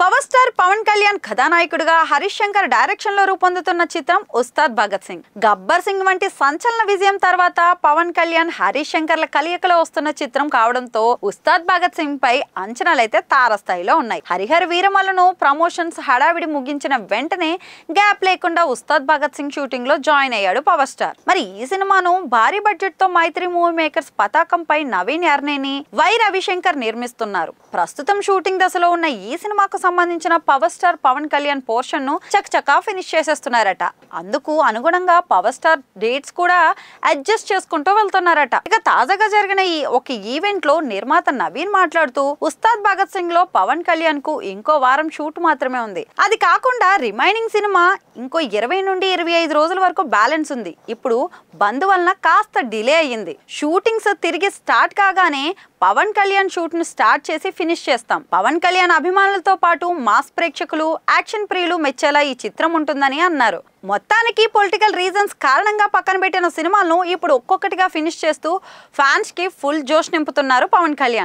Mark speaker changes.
Speaker 1: Power star Pawan Kalyan కథానాయకుడిగా Harish Shankar direction లో రూపొందుతున్న చిత్రం ఉస్తాద్ భగత్ సింగ్. గబ్బర్ సింగ్ వంటి సంచలన విజయం తర్వాత పవన్ కళ్యాణ్ హరీష్ శంకర్ల కలయికలో వస్తున్న చిత్రం కావడంతో ఉస్తాద్ భగత్ సింగ్ పై అంచనాలైతే తారస్థాయిలో ఉన్నాయి. హరిహర వీరమలను ప్రమోషన్స్ హడావిడి ముగించిన వెంటనే గ్యాప్ లేకుండా ఉస్తాద్ భగత్ సింగ్ షూటింగ్ లో జాయిన్ అయ్యాడు పవర్ స్టార్. మరి ఈ సినిమాను భారీ బడ్జెట్ తో మైత్రి మూవీ మేకర్స్ పతాకంపై నవీన్ యార్నేని, వై రవిశంకర్ నిర్మిస్తున్నారు. ప్రస్తుతం షూటింగ్ దశలో ఉన్న ఈ సినిమాకు సంబంధించిన power star Pawan Kalyan portion ను చకచకా ఫినిష్ చేసేస్తున్నారట. అందుకు అనుగుణంగా పవర్ స్టార్ డేట్స్ కూడా అడ్జస్ట్ చేసుకుంటూ వెళ్తున్నారట. ఇక తాజాగా జరిగిన ఒక ఈవెంట్ లో నిర్మాత నవీన్ మాట్లాడుతూ ఉస్తాద్ భగత్ సింగ్ లో పవన్ కళ్యాణ్ కు ఇంకో వారం షూట్ మాత్రమే ఉంది. అది కాకుండా రిమైనింగ్ సినిమా ఇంకో 20 నుండి 25 రోజుల వరకు బ్యాలెన్స్ ఉంది. ఇప్పుడు బంద్ వలన కాస్త డిలే అయ్యింది. షూటింగ్స్ తిరిగి స్టార్ట్ కాగానే పవన్ కళ్యాణ్ షూట్ ను స్టార్ట్ చేసి ఫినిష్ చేస్తాం. పవన్ కళ్యాణ్ అభిమానులతో పాటు మాస్ ప్రేక్షకులు, యాక్షన్ ప్రియులు మెచ్చేలా ఈ చిత్రం ఉంటుందని అన్నారు. మొత్తానికి పొలిటికల్ రీజన్స్ కారణంగా పక్కన పెట్టిన సినిమాలను ఇప్పుడు ఒక్కొక్కటిగా ఫినిష్ చేస్తూ ఫ్యాన్స్ కి ఫుల్ జోష్ నింపుతున్నారు పవన్ కళ్యాణ్.